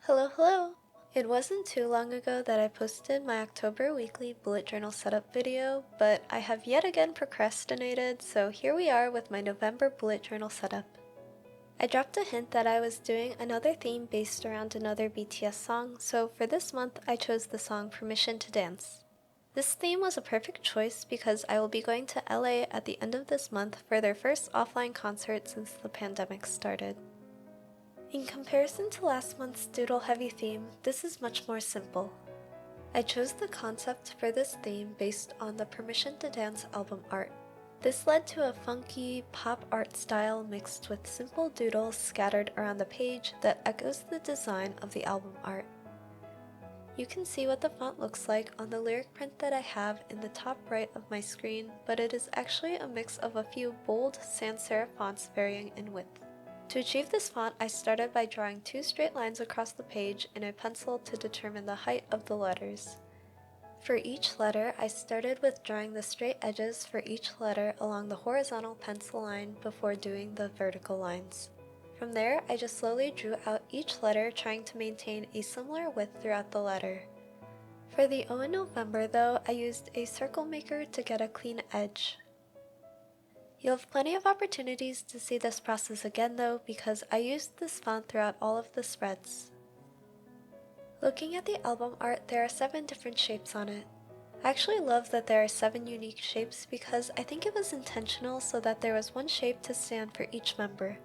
Hello, hello! It wasn't too long ago that I posted my October weekly bullet journal setup video, but I have yet again procrastinated, so here we are with my November bullet journal setup. I dropped a hint that I was doing another theme based around another BTS song, so for this month I chose the song Permission to Dance. This theme was a perfect choice because I will be going to LA at the end of this month for their first offline concert since the pandemic started. In comparison to last month's doodle-heavy theme, this is much more simple. I chose the concept for this theme based on the Permission to Dance album art. This led to a funky, pop art style mixed with simple doodles scattered around the page that echoes the design of the album art. You can see what the font looks like on the lyric print that I have in the top right of my screen, but it is actually a mix of a few bold sans serif fonts varying in width. To achieve this font, I started by drawing two straight lines across the page in a pencil to determine the height of the letters. For each letter, I started with drawing the straight edges for each letter along the horizontal pencil line before doing the vertical lines. From there, I just slowly drew out each letter, trying to maintain a similar width throughout the letter. For the O in November though, I used a circle maker to get a clean edge. You'll have plenty of opportunities to see this process again though, because I used this font throughout all of the spreads. Looking at the album art, there are 7 different shapes on it. I actually love that there are 7 unique shapes because I think it was intentional so that there was one shape to stand for each member.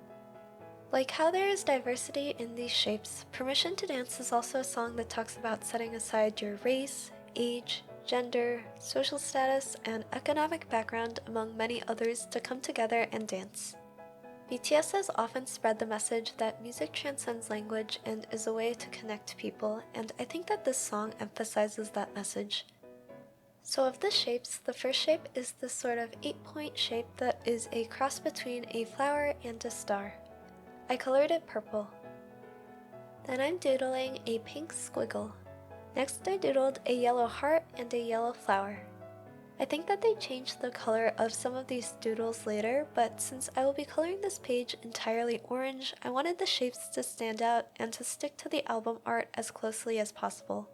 Like how there is diversity in these shapes, Permission to Dance is also a song that talks about setting aside your race, age, gender, social status, and economic background among many others to come together and dance. BTS has often spread the message that music transcends language and is a way to connect people, and I think that this song emphasizes that message. So of the shapes, the first shape is this sort of 8-point shape that is a cross between a flower and a star. I colored it purple. Then I'm doodling a pink squiggle. Next I doodled a yellow heart and a yellow flower. I think that they changed the color of some of these doodles later, but since I will be coloring this page entirely orange, I wanted the shapes to stand out and to stick to the album art as closely as possible.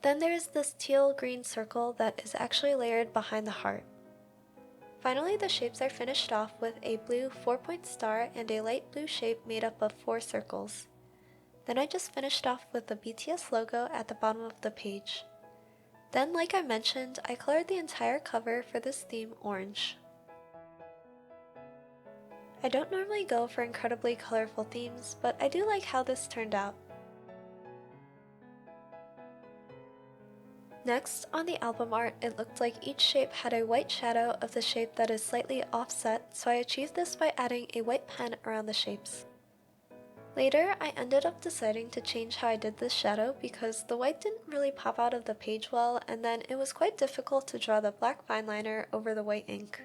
Then there is this teal-green circle that is actually layered behind the heart. Finally, the shapes are finished off with a blue 4-point star and a light blue shape made up of 4 circles. Then I just finished off with the BTS logo at the bottom of the page. Then, like I mentioned, I colored the entire cover for this theme orange. I don't normally go for incredibly colorful themes, but I do like how this turned out. Next, on the album art, it looked like each shape had a white shadow of the shape that is slightly offset, so I achieved this by adding a white pen around the shapes. Later, I ended up deciding to change how I did this shadow because the white didn't really pop out of the page well, and then it was quite difficult to draw the black fine liner over the white ink.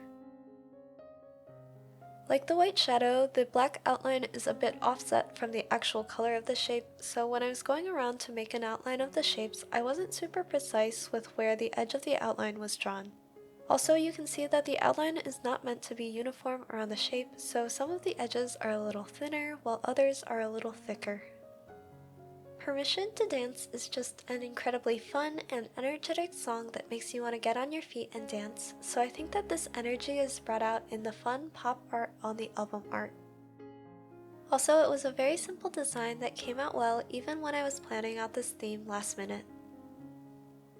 Like the white shadow, the black outline is a bit offset from the actual color of the shape, so when I was going around to make an outline of the shapes, I wasn't super precise with where the edge of the outline was drawn. Also, you can see that the outline is not meant to be uniform around the shape, so some of the edges are a little thinner while others are a little thicker. Permission to Dance is just an incredibly fun and energetic song that makes you want to get on your feet and dance, so I think that this energy is brought out in the fun pop art on the album art. Also, it was a very simple design that came out well even when I was planning out this theme last minute.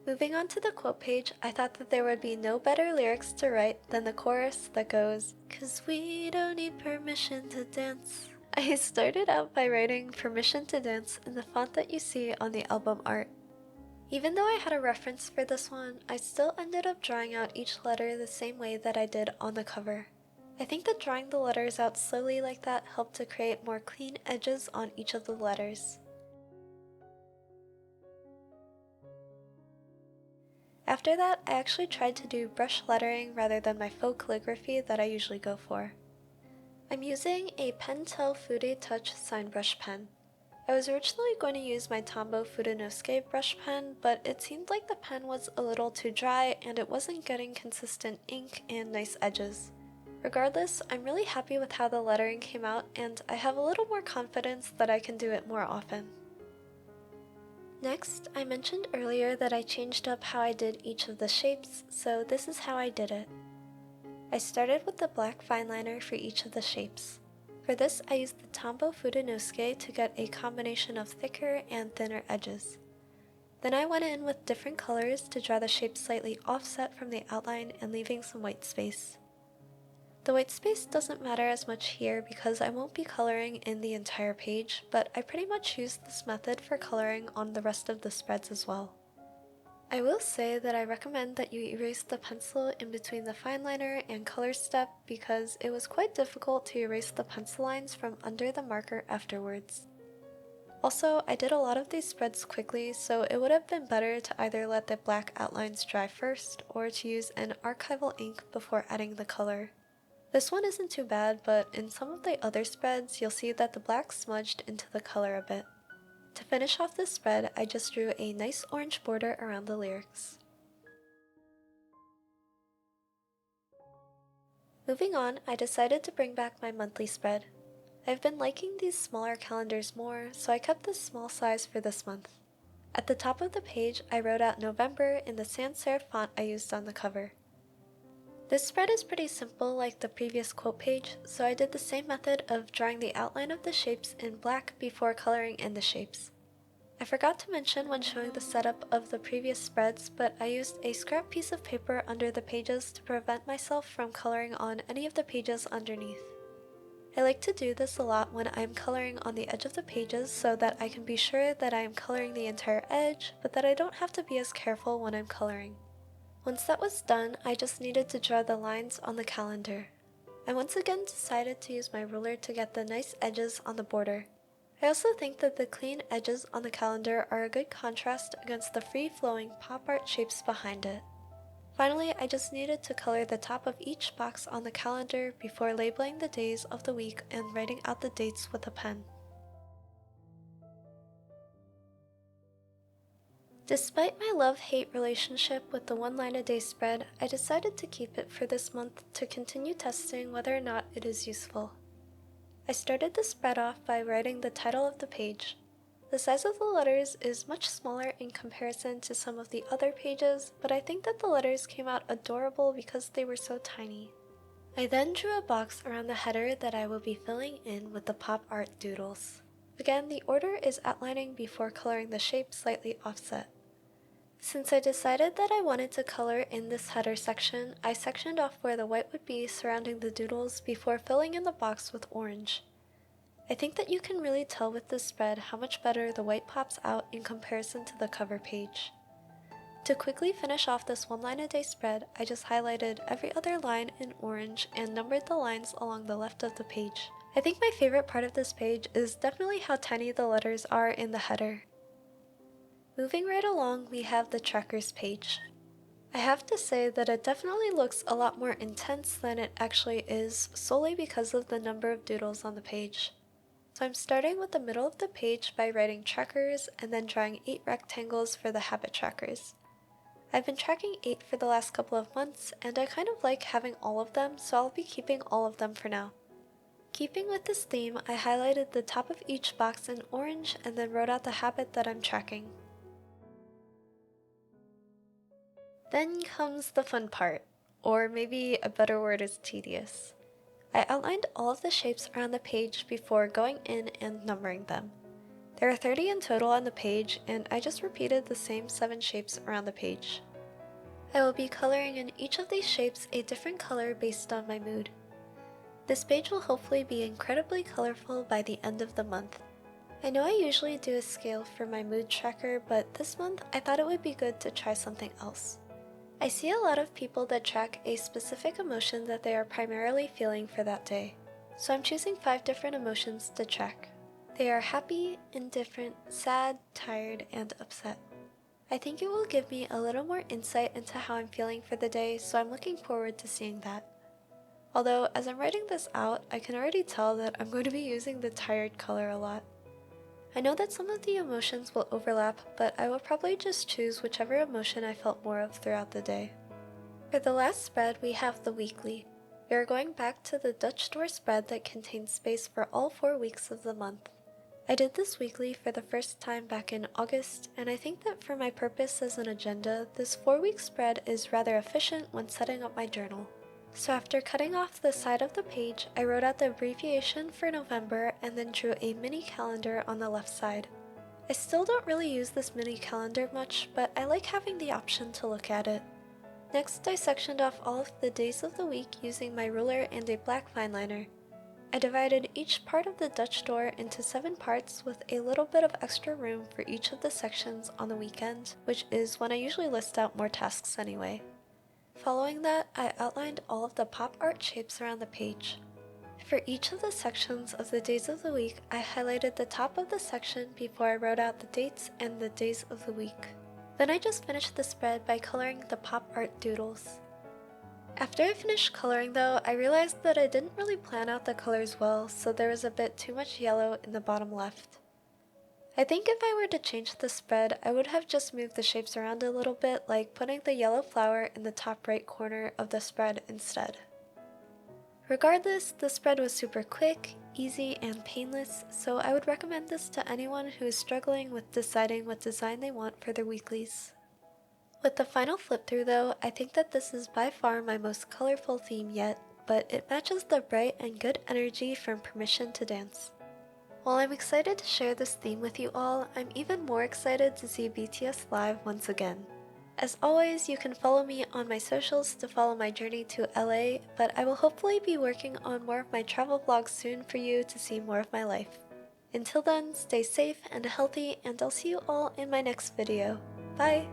Moving on to the quote page, I thought that there would be no better lyrics to write than the chorus that goes, "'Cause we don't need permission to dance." I started out by writing Permission to Dance in the font that you see on the album art. Even though I had a reference for this one, I still ended up drawing out each letter the same way that I did on the cover. I think that drawing the letters out slowly like that helped to create more clean edges on each of the letters. After that, I actually tried to do brush lettering rather than my faux calligraphy that I usually go for. I'm using a Pentel Fude Touch Sign Brush pen. I was originally going to use my Tombow Fudenosuke brush pen, but it seemed like the pen was a little too dry and it wasn't getting consistent ink and nice edges. Regardless, I'm really happy with how the lettering came out, and I have a little more confidence that I can do it more often. Next, I mentioned earlier that I changed up how I did each of the shapes, so this is how I did it. I started with the black fine liner for each of the shapes. For this, I used the Tombow Fudenosuke to get a combination of thicker and thinner edges. Then I went in with different colors to draw the shape slightly offset from the outline and leaving some white space. The white space doesn't matter as much here because I won't be coloring in the entire page, but I pretty much used this method for coloring on the rest of the spreads as well. I will say that I recommend that you erase the pencil in between the fine liner and color step because it was quite difficult to erase the pencil lines from under the marker afterwards. Also, I did a lot of these spreads quickly, so it would have been better to either let the black outlines dry first or to use an archival ink before adding the color. This one isn't too bad, but in some of the other spreads, you'll see that the black smudged into the color a bit. To finish off this spread, I just drew a nice orange border around the lyrics. Moving on, I decided to bring back my monthly spread. I've been liking these smaller calendars more, so I kept this small size for this month. At the top of the page, I wrote out November in the sans serif font I used on the cover. This spread is pretty simple like the previous quote page, so I did the same method of drawing the outline of the shapes in black before coloring in the shapes. I forgot to mention when showing the setup of the previous spreads, but I used a scrap piece of paper under the pages to prevent myself from coloring on any of the pages underneath. I like to do this a lot when I'm coloring on the edge of the pages so that I can be sure that I am coloring the entire edge, but that I don't have to be as careful when I'm coloring. Once that was done, I just needed to draw the lines on the calendar. I once again decided to use my ruler to get the nice edges on the border. I also think that the clean edges on the calendar are a good contrast against the free-flowing pop art shapes behind it. Finally, I just needed to color the top of each box on the calendar before labeling the days of the week and writing out the dates with a pen. Despite my love-hate relationship with the one-line-a-day spread, I decided to keep it for this month to continue testing whether or not it is useful. I started the spread off by writing the title of the page. The size of the letters is much smaller in comparison to some of the other pages, but I think that the letters came out adorable because they were so tiny. I then drew a box around the header that I will be filling in with the pop art doodles. Again, the order is outlining before coloring the shape slightly offset. Since I decided that I wanted to color in this header section, I sectioned off where the white would be surrounding the doodles before filling in the box with orange. I think that you can really tell with this spread how much better the white pops out in comparison to the cover page. To quickly finish off this one-line-a-day spread, I just highlighted every other line in orange and numbered the lines along the left of the page. I think my favorite part of this page is definitely how tiny the letters are in the header. Moving right along, we have the trackers page. I have to say that it definitely looks a lot more intense than it actually is, solely because of the number of doodles on the page. So I'm starting with the middle of the page by writing trackers and then drawing 8 rectangles for the habit trackers. I've been tracking 8 for the last couple of months, and I kind of like having all of them, so I'll be keeping all of them for now. Keeping with this theme, I highlighted the top of each box in orange and then wrote out the habit that I'm tracking. Then comes the fun part, or maybe a better word is tedious. I outlined all of the shapes around the page before going in and numbering them. There are 30 in total on the page, and I just repeated the same 7 shapes around the page. I will be coloring in each of these shapes a different color based on my mood. This page will hopefully be incredibly colorful by the end of the month. I know I usually do a scale for my mood tracker, but this month I thought it would be good to try something else. I see a lot of people that track a specific emotion that they are primarily feeling for that day. So I'm choosing 5 different emotions to track. They are happy, indifferent, sad, tired, and upset. I think it will give me a little more insight into how I'm feeling for the day, so I'm looking forward to seeing that. Although, as I'm writing this out, I can already tell that I'm going to be using the tired color a lot. I know that some of the emotions will overlap, but I will probably just choose whichever emotion I felt more of throughout the day. For the last spread, we have the weekly. We are going back to the Dutch door spread that contains space for all 4 weeks of the month. I did this weekly for the first time back in August, and I think that for my purpose as an agenda, this 4-week spread is rather efficient when setting up my journal. So after cutting off the side of the page, I wrote out the abbreviation for November and then drew a mini calendar on the left side. I still don't really use this mini calendar much, but I like having the option to look at it. Next, I sectioned off all of the days of the week using my ruler and a black fine liner. I divided each part of the Dutch door into 7 parts with a little bit of extra room for each of the sections on the weekend, which is when I usually list out more tasks anyway. Following that, I outlined all of the pop art shapes around the page. For each of the sections of the days of the week, I highlighted the top of the section before I wrote out the dates and the days of the week. Then I just finished the spread by coloring the pop art doodles. After I finished coloring though, I realized that I didn't really plan out the colors well, so there was a bit too much yellow in the bottom left. I think if I were to change the spread, I would have just moved the shapes around a little bit, like putting the yellow flower in the top right corner of the spread instead. Regardless, the spread was super quick, easy, and painless, so I would recommend this to anyone who is struggling with deciding what design they want for their weeklies. With the final flip through though, I think that this is by far my most colorful theme yet, but it matches the bright and good energy from Permission to Dance. While I'm excited to share this theme with you all, I'm even more excited to see BTS live once again. As always, you can follow me on my socials to follow my journey to LA, but I will hopefully be working on more of my travel vlogs soon for you to see more of my life. Until then, stay safe and healthy, and I'll see you all in my next video. Bye!